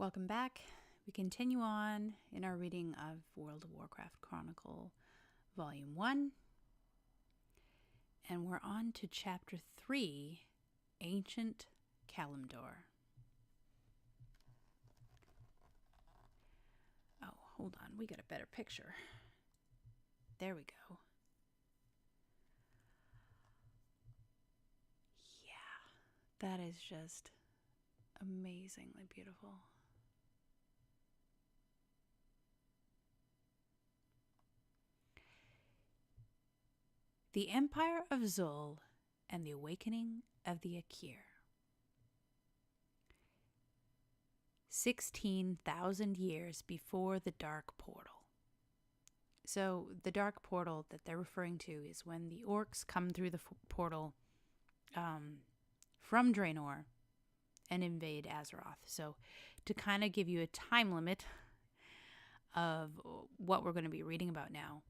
Welcome back. We continue on in our reading of World of Warcraft Chronicle, Volume 1. And we're on to Chapter 3, Ancient Kalimdor. Oh, hold on. We got a better picture. There we go. Yeah, that is just amazingly beautiful. The Empire of Zul and the Awakening of the Akir. 16,000 years before the Dark Portal. So the Dark Portal that they're referring to is when the orcs come through the portal from Draenor and invade Azeroth. So to kind of give you a time limit of what we're going to be reading about now,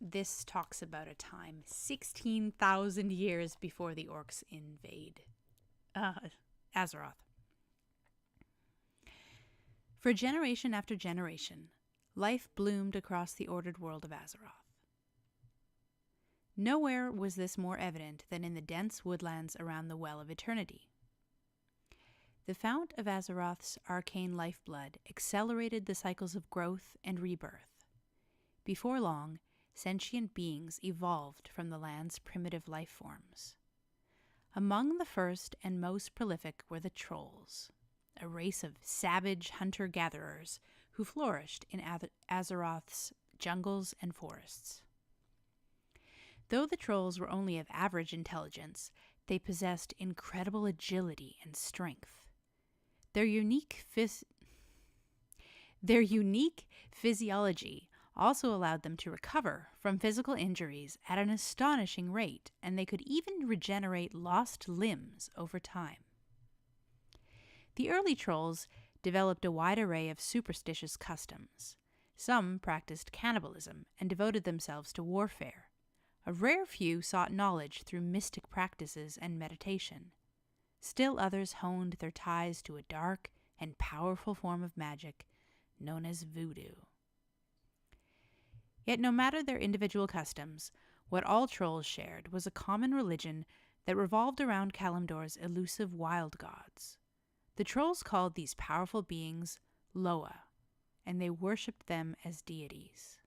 this talks about a time 16,000 years before the orcs invade Azeroth. For generation after generation, life bloomed across the ordered world of Azeroth. Nowhere was this more evident than in the dense woodlands around the Well of Eternity. The fount of Azeroth's arcane lifeblood accelerated the cycles of growth and rebirth. Before long, sentient beings evolved from the land's primitive life forms. Among the first and most prolific were the Trolls, a race of savage hunter-gatherers who flourished in Azeroth's jungles and forests. Though the Trolls were only of average intelligence, they possessed incredible agility and strength. Their unique physiology also allowed them to recover from physical injuries at an astonishing rate, and they could even regenerate lost limbs over time. The early Trolls developed a wide array of superstitious customs. Some practiced cannibalism and devoted themselves to warfare. A rare few sought knowledge through mystic practices and meditation. Still others honed their ties to a dark and powerful form of magic known as voodoo. Yet no matter their individual customs, what all Trolls shared was a common religion that revolved around Kalimdor's elusive wild gods. The Trolls called these powerful beings Loa, and they worshipped them as deities.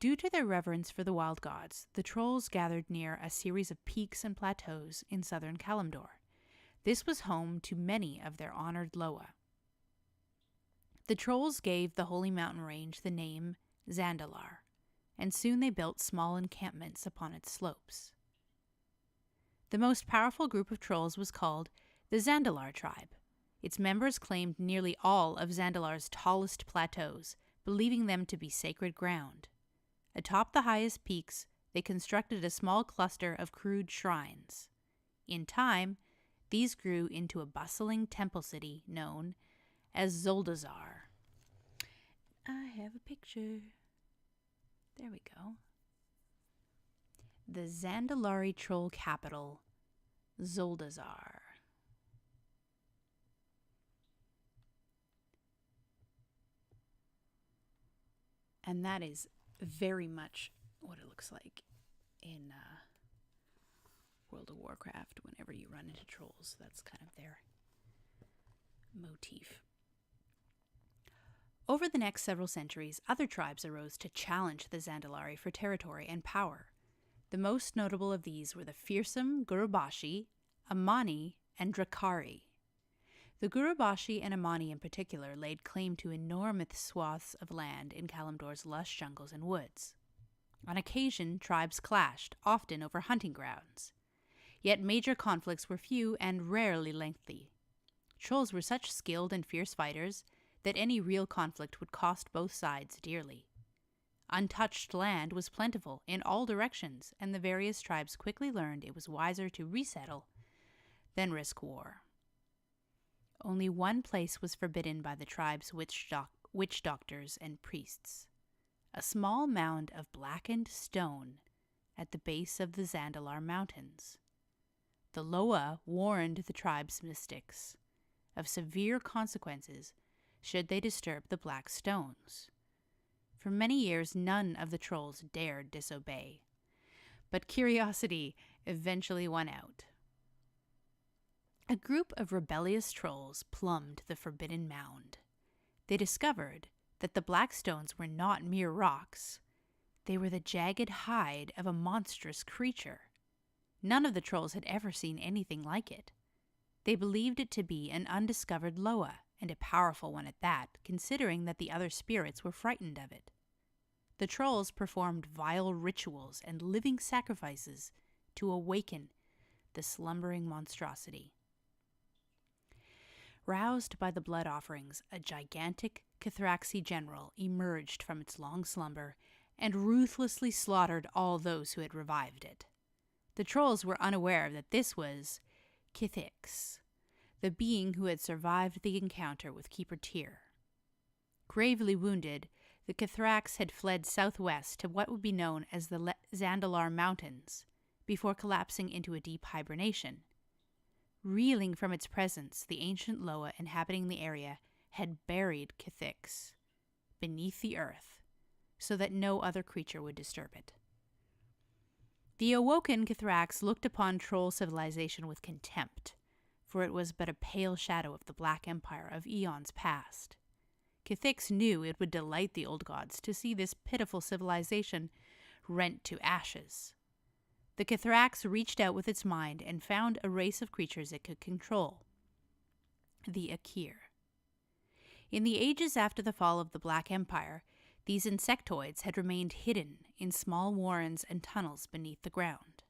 Due to their reverence for the wild gods, the Trolls gathered near a series of peaks and plateaus in southern Kalimdor. This was home to many of their honored Loa. The Trolls gave the holy mountain range the name Zandalari, and soon they built small encampments upon its slopes. The most powerful group of Trolls was called the Zandalari tribe. Its members claimed nearly all of Zandalari's tallest plateaus, believing them to be sacred ground. Atop the highest peaks, they constructed a small cluster of crude shrines. In time, these grew into a bustling temple city known as Zuldazar. I have a picture. There we go. The Zandalari troll capital, Zuldazar. And that is very much what it looks like in World of Warcraft whenever you run into trolls. That's kind of their motif. Over the next several centuries, other tribes arose to challenge the Zandalari for territory and power. The most notable of these were the fearsome Gurubashi, Amani, and Drakari. The Gurubashi and Amani in particular laid claim to enormous swaths of land in Kalimdor's lush jungles and woods. On occasion, tribes clashed, often over hunting grounds. Yet major conflicts were few and rarely lengthy. Trolls were such skilled and fierce fighters that any real conflict would cost both sides dearly. Untouched land was plentiful in all directions, and the various tribes quickly learned it was wiser to resettle than risk war. Only one place was forbidden by the tribe's witch doctors and priests, a small mound of blackened stone at the base of the Zandalari Mountains. The Loa warned the tribe's mystics. of severe consequences should they disturb the black stones. For many years, none of the trolls dared disobey, but curiosity eventually won out. A group of rebellious trolls plumbed the forbidden mound. They discovered that the black stones were not mere rocks. They were the jagged hide of a monstrous creature. None of the trolls had ever seen anything like it. They believed it to be an undiscovered loa, and a powerful one at that, considering that the other spirits were frightened of it. The trolls performed vile rituals and living sacrifices to awaken the slumbering monstrosity. Roused by the blood offerings, a gigantic Cathraxi general emerged from its long slumber and ruthlessly slaughtered all those who had revived it. The trolls were unaware that this was Kithix, the being who had survived the encounter with Keeper Tyr. Gravely wounded, the Cathrax had fled southwest to what would be known as the Zandalari Mountains, before collapsing into a deep hibernation. Reeling from its presence, the ancient loa inhabiting the area had buried Kithix beneath the earth, so that no other creature would disturb it. The awoken Cathrax looked upon troll civilization with contempt, for it was but a pale shadow of the Black Empire of eons past. Kithix knew it would delight the old gods to see this pitiful civilization rent to ashes. The Cathrax reached out with its mind and found a race of creatures it could control, the Akir. In the ages after the fall of the Black Empire, these insectoids had remained hidden in small warrens and tunnels beneath the ground.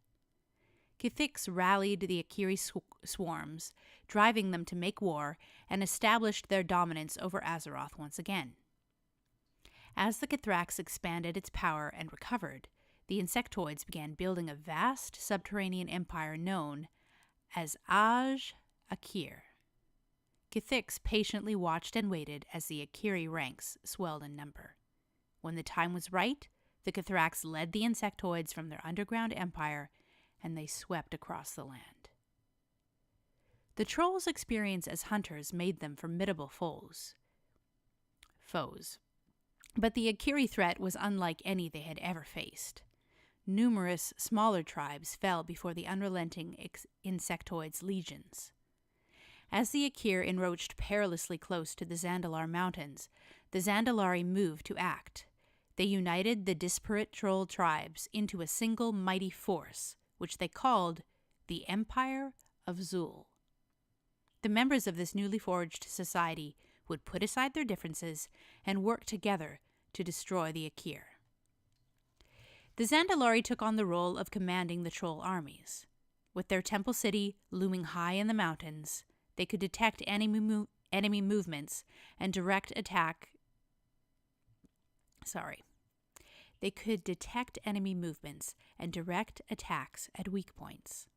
Kithix rallied the Akiri swarms, driving them to make war, and established their dominance over Azeroth once again. As the Cathrax expanded its power and recovered, the insectoids began building a vast subterranean empire known as Aj Akir. Kithix patiently watched and waited as the Akiri ranks swelled in number. When the time was right, the Cathrax led the insectoids from their underground empire, and they swept across the land. The trolls' experience as hunters made them formidable foes. But the Akiri threat was unlike any they had ever faced. Numerous smaller tribes fell before the unrelenting insectoids' legions. As the Akir encroached perilously close to the Zandalari Mountains, the Zandalari moved to act. They united the disparate troll tribes into a single mighty force, which they called the Empire of Zul. The members of this newly forged society would put aside their differences and work together to destroy the Akir. The Zandalari took on the role of commanding the troll armies. With their temple city looming high in the mountains, they could detect enemy movements and direct attacks at weak points.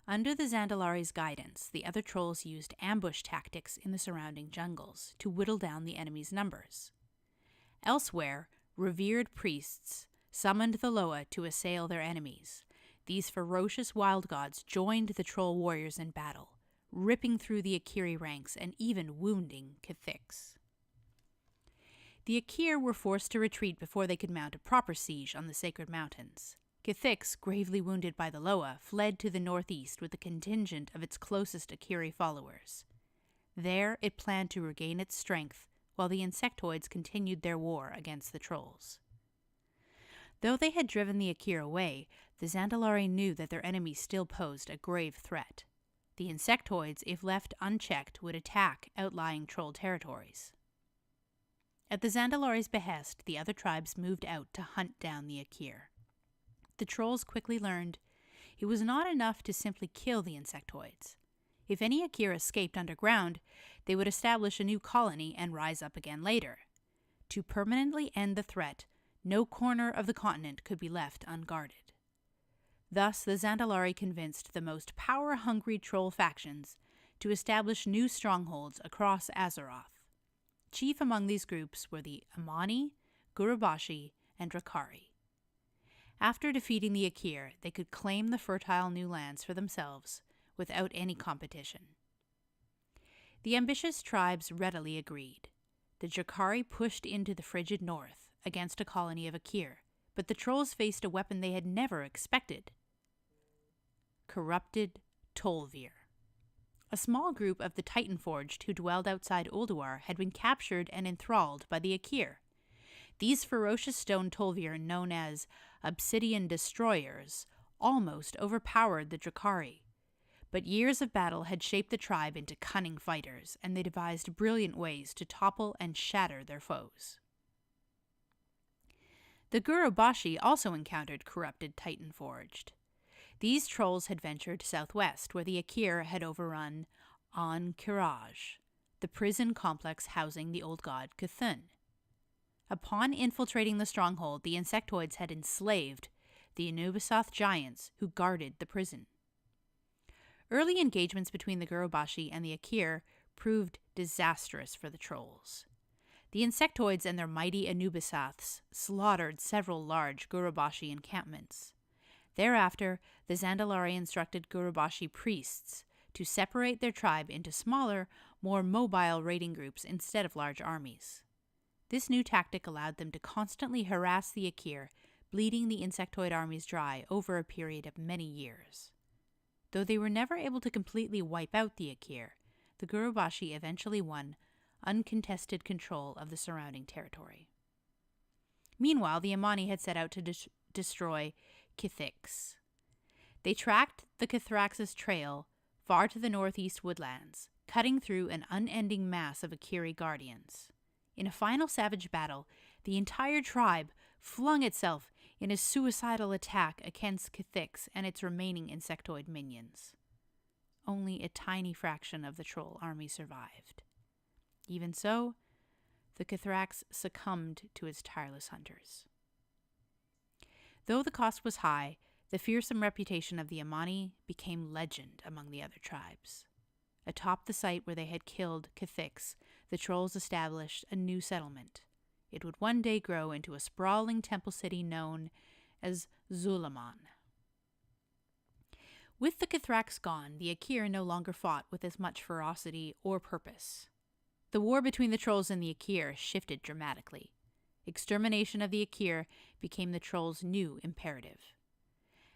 Under the Zandalari's guidance, the other trolls used ambush tactics in the surrounding jungles to whittle down the enemy's numbers. Elsewhere, revered priests summoned the Loa to assail their enemies. These ferocious wild gods joined the troll warriors in battle, ripping through the Akiri ranks and even wounding Kithix. The Akir were forced to retreat before they could mount a proper siege on the sacred mountains. Kithix, gravely wounded by the Loa, fled to the northeast with a contingent of its closest Akiri followers. There it planned to regain its strength, while the insectoids continued their war against the trolls. Though they had driven the Akir away, the Zandalari knew that their enemies still posed a grave threat. The insectoids, if left unchecked, would attack outlying troll territories. At the Zandalari's behest, the other tribes moved out to hunt down the Akir. The trolls quickly learned it was not enough to simply kill the insectoids. If any Akir escaped underground, they would establish a new colony and rise up again later. To permanently end the threat, no corner of the continent could be left unguarded. Thus, the Zandalari convinced the most power-hungry troll factions to establish new strongholds across Azeroth. Chief among these groups were the Amani, Gurubashi, and Drakari. After defeating the Akir, they could claim the fertile new lands for themselves without any competition. The ambitious tribes readily agreed. The Drakari pushed into the frigid north against a colony of Akir, but the trolls faced a weapon they had never expected: corrupted Tolvir. A small group of the Titanforged who dwelled outside Ulduar had been captured and enthralled by the Akir. These ferocious stone Tolvir, known as Obsidian Destroyers, almost overpowered the Drakari. But years of battle had shaped the tribe into cunning fighters, and they devised brilliant ways to topple and shatter their foes. The Gurubashi also encountered corrupted Titanforged. These trolls had ventured southwest, where the Akir had overrun An-Kiraj, the prison complex housing the old god Cthulhu. Upon infiltrating the stronghold, the insectoids had enslaved the Anubisath giants who guarded the prison. Early engagements between the Gurubashi and the Akir proved disastrous for the trolls. The insectoids and their mighty Anubisaths slaughtered several large Gurubashi encampments. Thereafter, the Zandalari instructed Gurubashi priests to separate their tribe into smaller, more mobile raiding groups instead of large armies. This new tactic allowed them to constantly harass the Akir, bleeding the insectoid armies dry over a period of many years. Though they were never able to completely wipe out the Akir, the Gurubashi eventually won uncontested control of the surrounding territory. Meanwhile, the Amani had set out to destroy Kithix. They tracked the Kithrax's trail far to the northeast woodlands, cutting through an unending mass of Akiri guardians. In a final savage battle, the entire tribe flung itself in a suicidal attack against Kithix and its remaining insectoid minions. Only a tiny fraction of the troll army survived. Even so, the Kithrax succumbed to its tireless hunters. Though the cost was high, the fearsome reputation of the Amani became legend among the other tribes. Atop the site where they had killed Kithix, the trolls established a new settlement. It would one day grow into a sprawling temple city known as Zulaman. With the Kithrax gone, the Akir no longer fought with as much ferocity or purpose. The war between the trolls and the Akir shifted dramatically. Extermination of the Akir became the trolls' new imperative.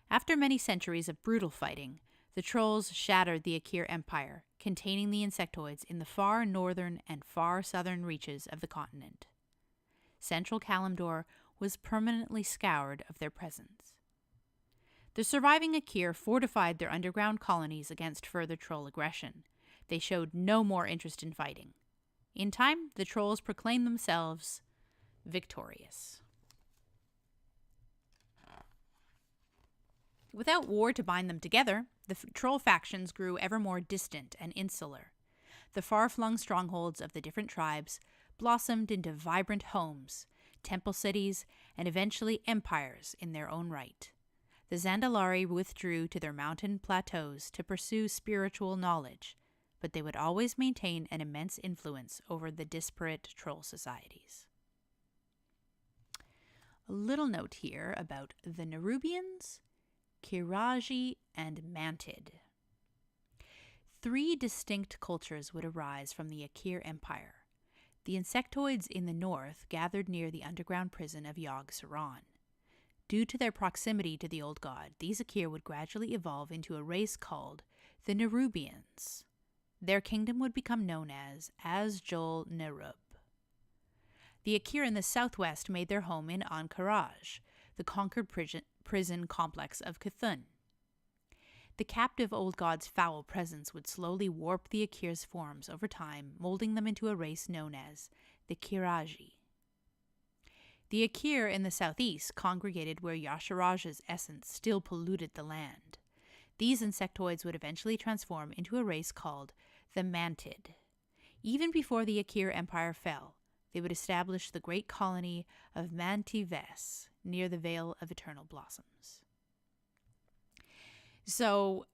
After many centuries of brutal fighting, the trolls shattered the Akir Empire, containing the insectoids in the far northern and far southern reaches of the continent. Central Kalimdor was permanently scoured of their presence. The surviving Akir fortified their underground colonies against further troll aggression. They showed no more interest in fighting. In time, the trolls proclaimed themselves victorious. Without war to bind them together, the troll factions grew ever more distant and insular. The far-flung strongholds of the different tribes blossomed into vibrant homes, temple cities, and eventually empires in their own right. The Zandalari withdrew to their mountain plateaus to pursue spiritual knowledge, but they would always maintain an immense influence over the disparate troll societies. A little note here about the Nerubians, Kiraji, and Mantid. 3 distinct cultures would arise from the Akir Empire. The insectoids in the north gathered near the underground prison of Yogg-Saron. Due to their proximity to the old god, these Akir would gradually evolve into a race called the Nerubians. Their kingdom would become known as Azjol-Nerub. The Akir in the southwest made their home in An-Kiraj, the conquered prison complex of Cthulhu. The captive old god's foul presence would slowly warp the Akir's forms over time, molding them into a race known as the Kiraji. The Akir in the southeast congregated where Yasharaj's essence still polluted the land. These insectoids would eventually transform into a race called the Mantid. Even before the Akir Empire fell, they would establish the great colony of Mantives near the Vale of Eternal Blossoms. So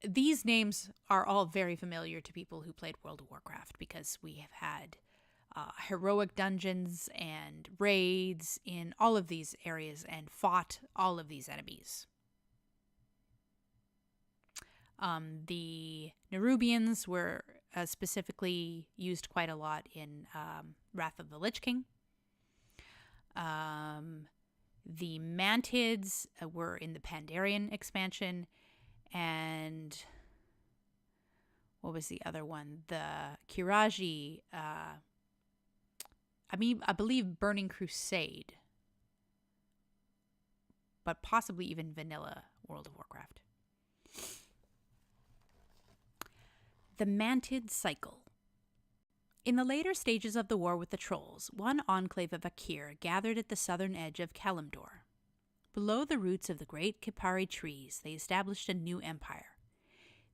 these names are all very familiar to people who played World of Warcraft because we have had heroic dungeons and raids in all of these areas and fought all of these enemies. The Nerubians were specifically used quite a lot in Wrath of the Lich King. The Mantids were in the Pandarian expansion, and what was the other one? The Kiraji, I believe Burning Crusade, but possibly even vanilla World of Warcraft. The Mantid Cycle. In the later stages of the war with the Trolls, one enclave of Akir gathered at the southern edge of Kalimdor. Below the roots of the great Kipari trees, they established a new empire.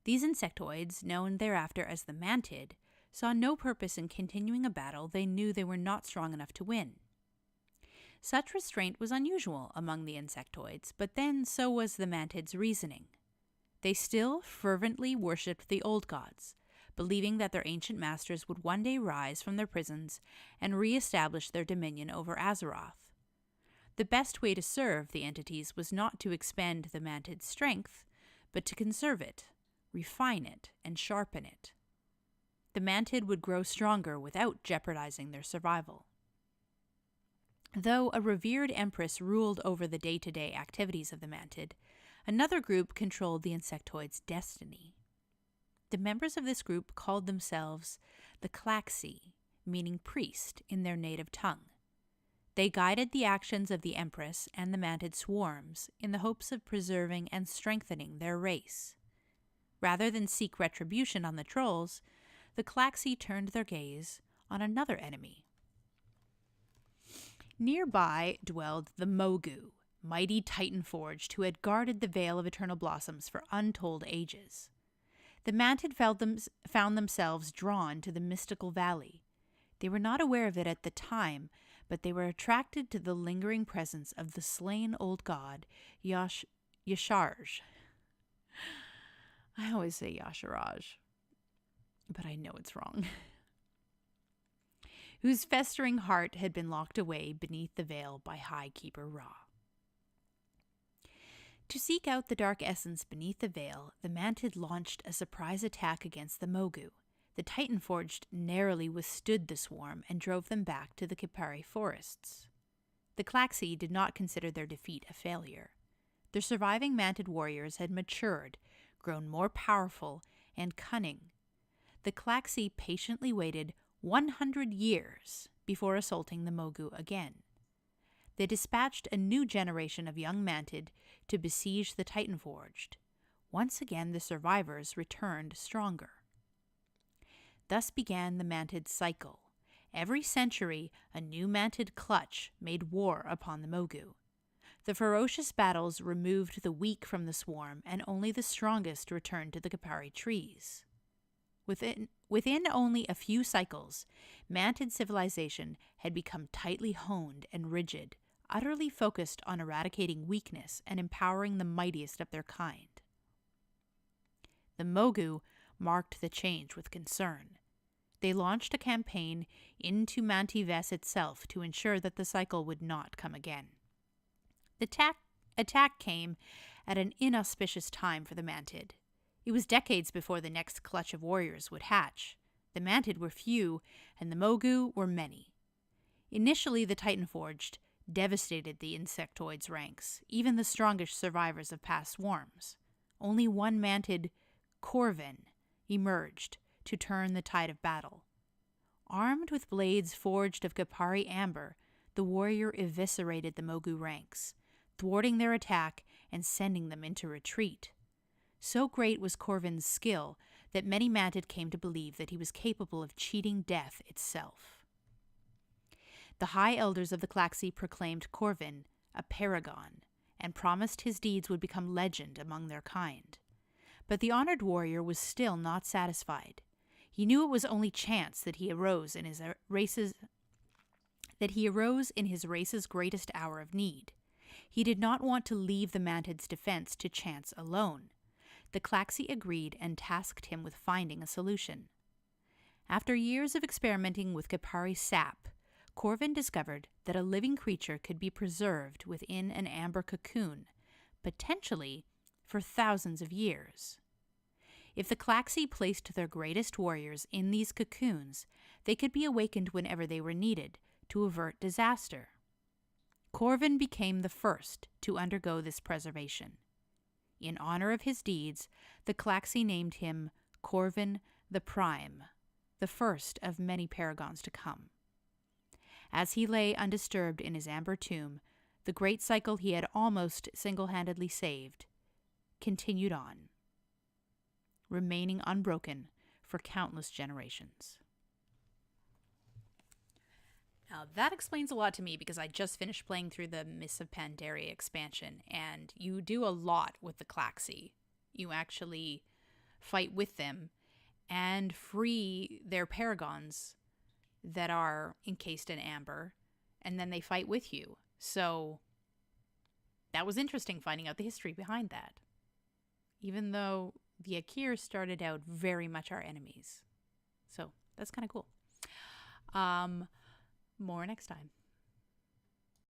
These insectoids, known thereafter as the Mantid, saw no purpose in continuing a battle they knew they were not strong enough to win. Such restraint was unusual among the insectoids, but then so was the Mantid's reasoning. They still fervently worshipped the old gods, believing that their ancient masters would one day rise from their prisons and re-establish their dominion over Azeroth. The best way to serve the entities was not to expend the Mantid's strength, but to conserve it, refine it, and sharpen it. The Mantid would grow stronger without jeopardizing their survival. Though a revered empress ruled over the day-to-day activities of the Mantid, another group controlled the insectoid's destiny. The members of this group called themselves the Klaxi, meaning priest in their native tongue. They guided the actions of the Empress and the Mantid swarms in the hopes of preserving and strengthening their race. Rather than seek retribution on the Trolls, the Klaxi turned their gaze on another enemy. Nearby dwelled the Mogu, mighty Titan-forged who had guarded the Vale of Eternal Blossoms for untold ages. The Mantid found themselves drawn to the mystical valley. They were not aware of it at the time, but they were attracted to the lingering presence of the slain old god, Yasharj. I always say Yasharaj, but I know it's wrong. Whose festering heart had been locked away beneath the veil by High Keeper Ra. To seek out the dark essence beneath the veil, the Mantid launched a surprise attack against the Mogu. The Titan-forged narrowly withstood the swarm and drove them back to the Kipari forests. The Klaxi did not consider their defeat a failure. Their surviving Mantid warriors had matured, grown more powerful and cunning. The Klaxi patiently waited 100 years before assaulting the Mogu again. They dispatched a new generation of young Mantid to besiege the Titan-forged. Once again, the survivors returned stronger. Thus began the Mantid Cycle. Every century, a new Mantid clutch made war upon the Mogu. The ferocious battles removed the weak from the swarm, and only the strongest returned to the Kipari trees. Within only a few cycles, Mantid civilization had become tightly honed and rigid, utterly focused on eradicating weakness and empowering the mightiest of their kind. The Mogu marked the change with concern. They launched a campaign into Mantives itself to ensure that the cycle would not come again. The attack came at an inauspicious time for the Mantid. It was decades before the next clutch of warriors would hatch. The Mantid were few, and the Mogu were many. Initially, the Titan-forged devastated the insectoids' ranks, even the strongest survivors of past swarms. Only one Mantid, Corvin, emerged to turn the tide of battle. Armed with blades forged of Kipari amber, the warrior eviscerated the Mogu ranks, thwarting their attack and sending them into retreat. So great was Corvin's skill that many Mantid came to believe that he was capable of cheating death itself. The high elders of the Klaxi proclaimed Corvin a paragon and promised his deeds would become legend among their kind. But the honored warrior was still not satisfied. He knew it was only chance that he arose in his race's greatest hour of need. He did not want to leave the Mantid's defense to chance alone. The Klaxi agreed and tasked him with finding a solution. After years of experimenting with Kipari sap, Corvin discovered that a living creature could be preserved within an amber cocoon, potentially for thousands of years. If the Klaxi placed their greatest warriors in these cocoons, they could be awakened whenever they were needed to avert disaster. Corvin became the first to undergo this preservation. In honor of his deeds, the Klaxi named him Corvin the Prime, the first of many paragons to come. As he lay undisturbed in his amber tomb, the great cycle he had almost single-handedly saved continued on, remaining unbroken for countless generations. Now, that explains a lot to me because I just finished playing through the Mists of Pandaria expansion, and you do a lot with the Klaxi. You actually fight with them and free their paragons that are encased in amber, and then they fight with you. So that was interesting finding out the history behind that. Even though the Akir started out very much our enemies. So that's kind of cool. More next time.